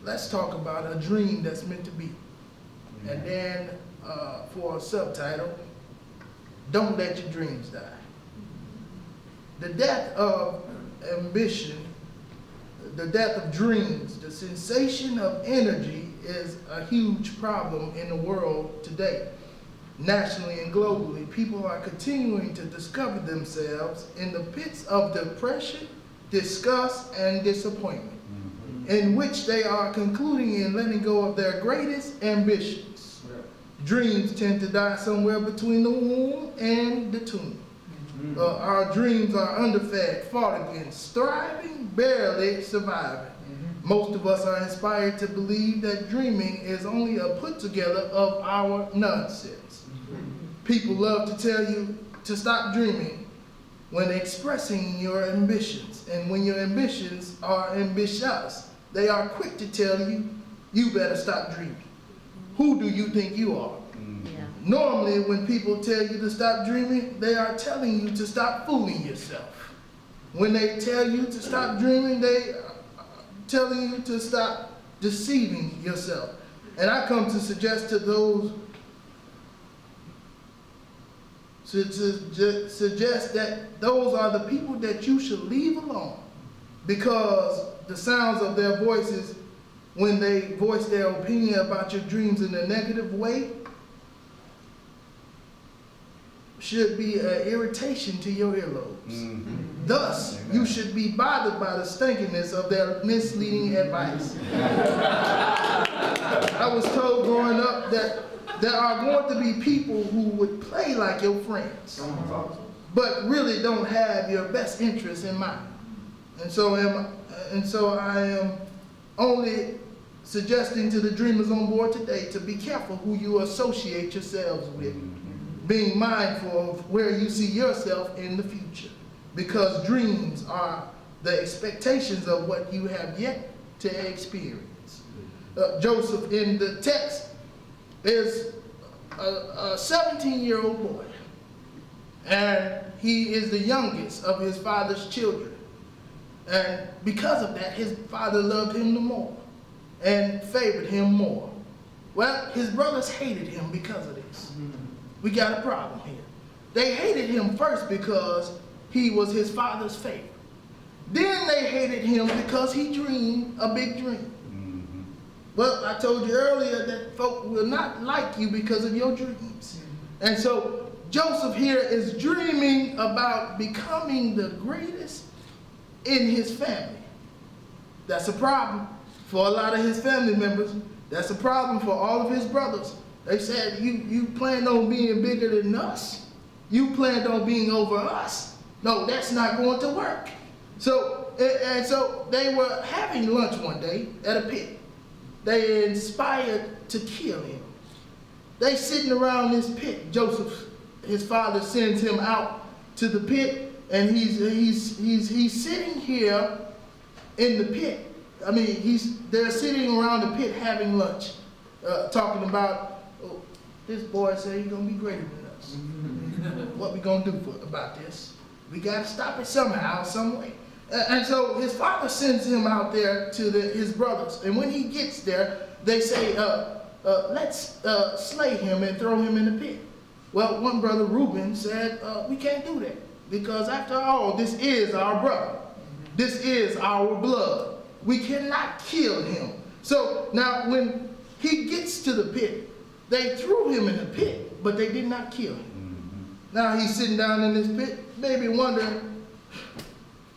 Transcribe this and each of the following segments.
let's talk about a dream that's meant to be. And then for a subtitle, don't let your dreams die. The death of ambition, the death of dreams, the cessation of energy is a huge problem in the world today. Nationally and globally, people are continuing to discover themselves in the pits of depression, disgust, and disappointment, in which they are concluding in letting go of their greatest ambitions. Dreams tend to die somewhere between the womb and the tomb. Our dreams are underfed, fought against, thriving, barely surviving. Most of us are inspired to believe that dreaming is only a put together of our nonsense. People love to tell you to stop dreaming when expressing your ambitions. And when your ambitions are ambitious, they are quick to tell you, you better stop dreaming. Who do you think you are? Normally, when people tell you to stop dreaming, they are telling you to stop fooling yourself. When they tell you to stop dreaming, they are telling you to stop deceiving yourself. And I come to suggest to those, suggest that those are the people that you should leave alone, because the sounds of their voices, when they voice their opinion about your dreams in a negative way, should be an irritation to your earlobes. Thus, you should be bothered by the stinkiness of their misleading advice. I was told growing up that there are going to be people who would play like your friends, but really don't have your best interests in mind. And so I am only suggesting to the dreamers on board today to be careful who you associate yourselves with, being mindful of where you see yourself in the future, because dreams are the expectations of what you have yet to experience. Joseph in the text is a 17-year-old boy, and he is the youngest of his father's children. And because of that, his father loved him the more and favored him more. Well, his brothers hated him because of this. We got a problem here. They hated him first because he was his father's favorite. Then they hated him because he dreamed a big dream. Well, I told you earlier that folk will not like you because of your dreams. And so Joseph here is dreaming about becoming the greatest in his family. That's a problem for a lot of his family members. That's a problem for all of his brothers. They said, you planned on being bigger than us? You planned on being over us? No, that's not going to work. So they were having lunch one day at a pit. They inspired to kill him. They sitting around this pit. Joseph, his father, sends him out to the pit, and he's sitting here in the pit. I mean, they're sitting around the pit having lunch, talking about, oh, this boy said he's gonna be greater than us. What we gonna do about this? We gotta stop it somehow, some way. And so his father sends him out there to his brothers. And when he gets there, they say, let's slay him and throw him in the pit. Well, one brother, Reuben, said, we can't do that, because after all, this is our brother. This is our blood. We cannot kill him. So now when he gets to the pit, they threw him in the pit, but they did not kill him. Now he's sitting down in this pit, maybe wondering,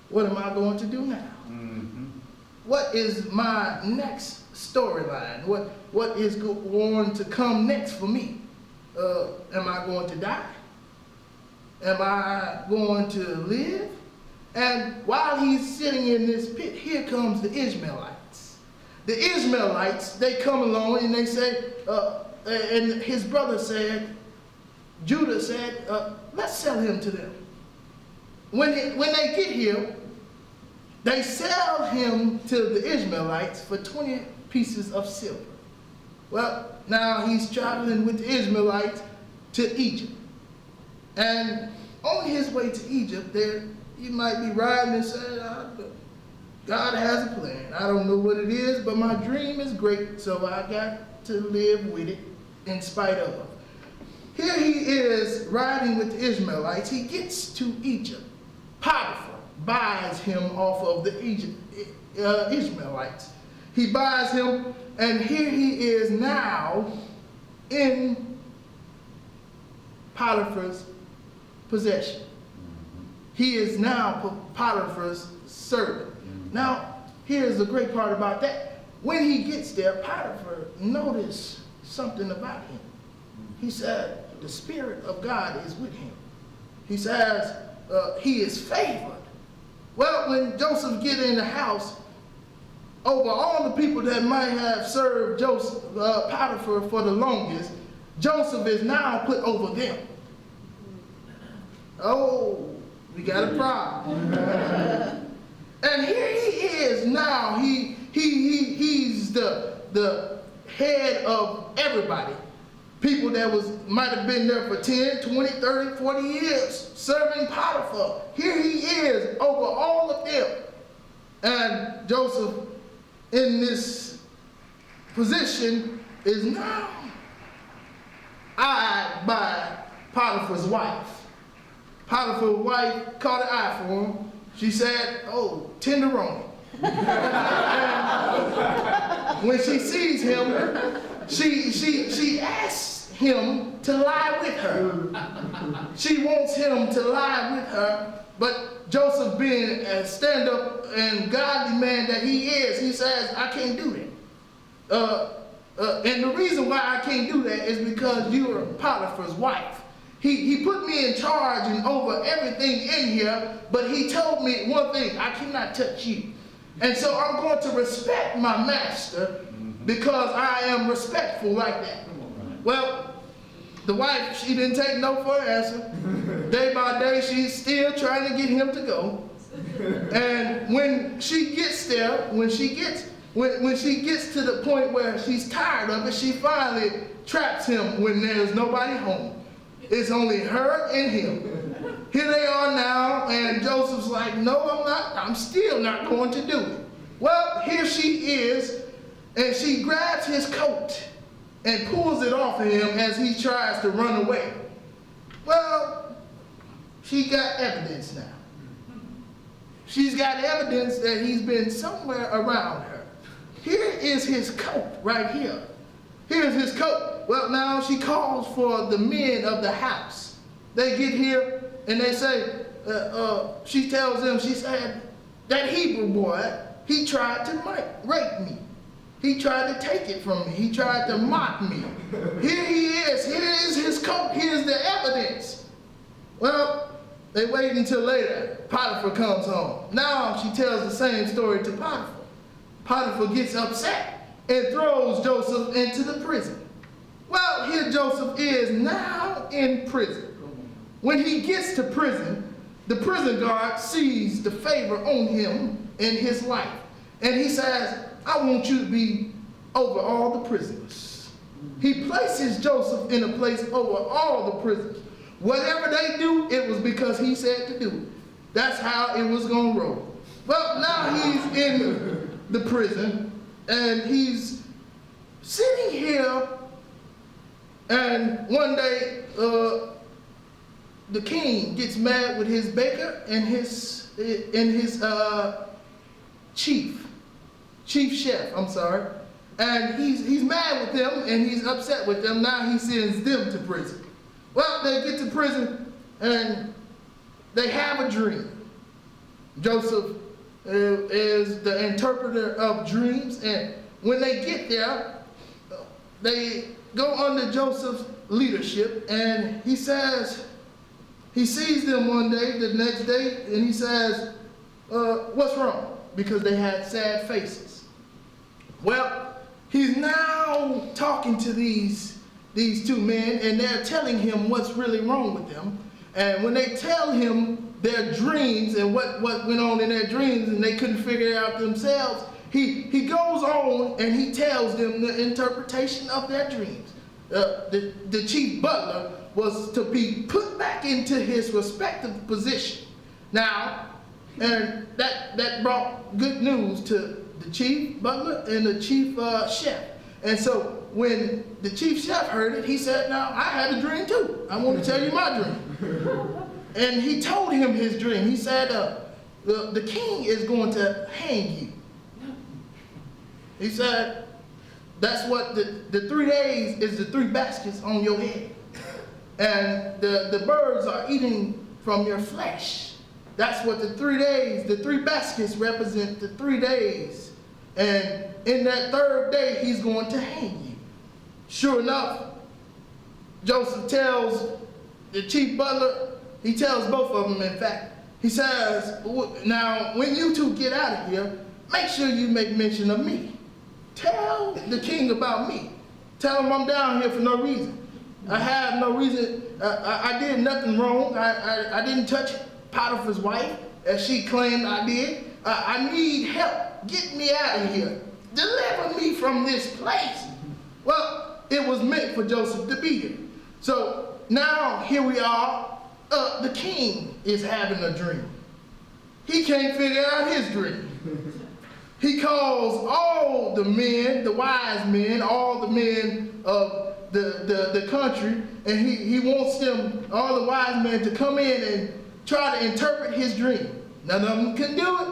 what am I going to do now? What is my next storyline? What is going to come next for me? Am I going to die? Am I going to live? And while he's sitting in this pit, here comes the Ishmaelites. The Ishmaelites, they come along and they say, and his brother said, Judah said, let's sell him to them. When they get here, they sell him to the Ishmaelites for 20 pieces of silver. Well, now he's traveling with the Ishmaelites to Egypt. And on his way to Egypt, there he might be riding and saying, God has a plan. I don't know what it is, but my dream is great, so I got to live with it in spite of. Here he is riding with the Ishmaelites. He gets to Egypt. Potiphar buys him off of the Ishmaelites. He buys him, and here he is now in Potiphar's possession. He is now Potiphar's servant. Now, here's the great part about that. When he gets there, Potiphar noticed something about him. He said, the Spirit of God is with him. He says, he is favored. Well, when Joseph get in the house, over all the people that might have served Potiphar for the longest, Joseph is now put over them. Oh, we got a problem. And here he is now. He's the head of everybody. People that might have been there for 10, 20, 30, 40 years serving Potiphar. Here he is over all of them. And Joseph, in this position, is now eyed by Potiphar's wife. Potiphar's wife caught an eye for him. She said, oh, tenderoni. When she sees him, she asks him to lie with her. She wants him to lie with her, but Joseph, being a stand-up and godly man that he is, he says, I can't do that. And the reason why I can't do that is because you are Potiphar's wife. He put me in charge and over everything in here, but he told me one thing, I cannot touch you. And so I'm going to respect my master because I am respectful like that. Well, the wife, she didn't take no for an answer. Day by day, she's still trying to get him to go. And when she gets there, when she gets to the point where she's tired of it, she finally traps him when there's nobody home. It's only her and him. Here they are now, and Joseph's like, no, I'm not. I'm still not going to do it. Well, here she is, and she grabs his coat and pulls it off of him as he tries to run away. Well, she got evidence now. She's got evidence that he's been somewhere around her. Here is his coat right here. Here's his coat. Well, now she calls for the men of the house. They get here and they say, she tells them, she said, that Hebrew boy, he tried to rape me. He tried to take it from me. He tried to mock me. Here he is. Here is his coat. Here's the evidence. Well, they wait until later. Potiphar comes home. Now she tells the same story to Potiphar. Potiphar gets upset and throws Joseph into the prison. Well, here Joseph is now in prison. When he gets to prison, the prison guard sees the favor on him in his life. And he says, I want you to be over all the prisoners. He places Joseph in a place over all the prisoners. Whatever they do, it was because he said to do it. That's how it was going to roll. Well, now he's in the prison, and he's sitting here, and one day the king gets mad with his baker and his chief chef, and he's mad with them and he's upset with them. Now he sends them to prison. Well, they get to prison and they have a dream. Joseph is the interpreter of dreams, and when they get there, they go under Joseph's leadership, and he says, he sees them one day, the next day, and he says, what's wrong? Because they had sad faces. Well, he's now talking to these two men, and they're telling him what's really wrong with them. And when they tell him their dreams and what went on in their dreams, and they couldn't figure it out themselves, he goes on and he tells them the interpretation of their dreams. The chief butler was to be put back into his respective position. Now, And that brought good news to the chief butler and the chief chef. And so when the chief chef heard it, he said, now I had a dream too. I want to tell you my dream. And he told him his dream. He said, the king is going to hang you. He said, that's what the 3 days is, the 3 baskets on your head. And the birds are eating from your flesh. That's what the 3 days, the 3 baskets represent the 3 days. And in that 3rd day, he's going to hang you. Sure enough, Joseph tells the chief butler, he tells both of them, in fact, he says, now when you two get out of here, make sure you make mention of me. Tell the king about me. Tell him I'm down here for no reason. I have no reason, I did nothing wrong. I didn't touch Potiphar's wife, as she claimed I did. I need help. Get me out of here. Deliver me from this place. Well, it was meant for Joseph to be here. So now here we are. The king is having a dream. He can't figure out his dream. He calls all the men, the wise men, all the men of the country, and he wants them, all the wise men, to come in and try to interpret his dream. None of them can do it.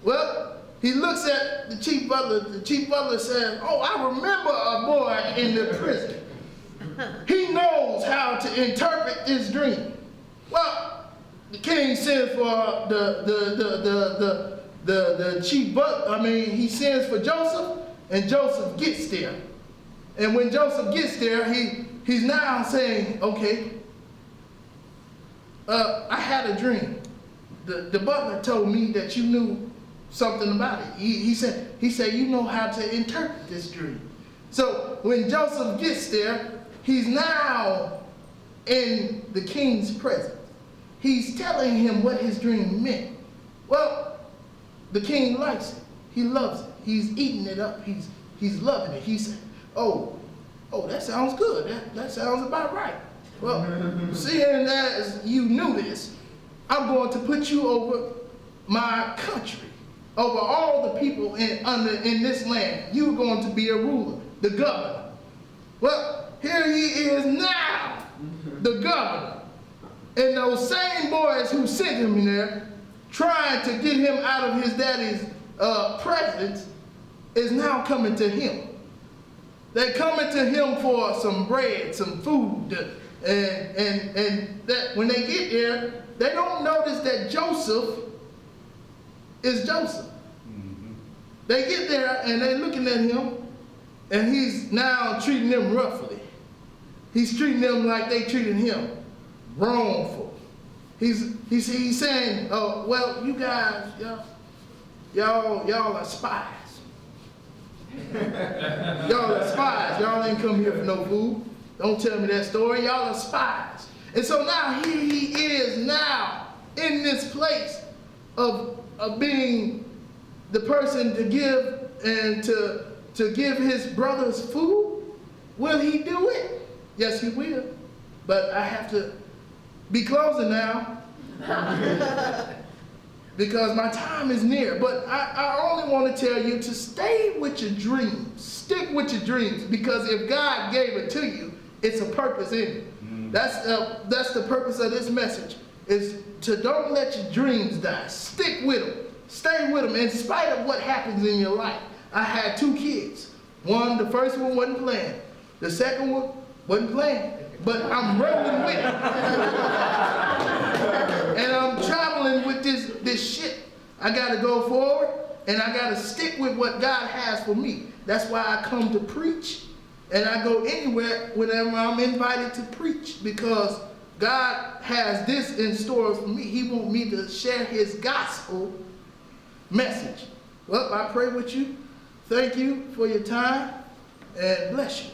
Well, he looks at the chief butler. The chief butler says, oh, I remember a boy in the prison. He knows how to interpret this dream. Well, the king sends for the chief butler. He sends for Joseph, and Joseph gets there. And when Joseph gets there, he's now saying, okay, I had a dream. The butler told me that you knew something about it. He said, you know how to interpret this dream. So when Joseph gets there, he's now in the king's presence. He's telling him what his dream meant. Well, the king likes it. He loves it. He's eating it up. He's loving it. He said, oh, that sounds good. That sounds about right. Well, seeing as you knew this, I'm going to put you over my country, over all the people in this land. You're going to be a ruler, the governor. Well, here he is now, the governor. And those same boys who sent him in there, trying to get him out of his daddy's presence, is now coming to him. They're coming to him for some bread, some food, and that when they get there, they don't notice that Joseph is Joseph. Mm-hmm. They get there and they're looking at him, and he's now treating them roughly. He's treating them like they treated him, wrongful. He's saying, oh, well, you guys, y'all are spies. Y'all are spies. Y'all ain't come here for no food. Don't tell me that story. Y'all are spies. And so now here he is now in this place of being the person to give and to give his brothers food. Will he do it? Yes, he will. But I have to be closing now because my time is near. But I only want to tell you to stay with your dreams. Stick with your dreams, because if God gave it to you, it's a purpose in it. That's the purpose of this message, is to don't let your dreams die. Stick with them. Stay with them in spite of what happens in your life. I had 2 kids. The first one wasn't playing. The second one wasn't playing. But I'm rolling with it. And I'm traveling with this shit. I got to go forward, and I got to stick with what God has for me. That's why I come to preach, and I go anywhere whenever I'm invited to preach, because God has this in store for me. He wants me to share his gospel message. Well, I pray with you. Thank you for your time, and bless you.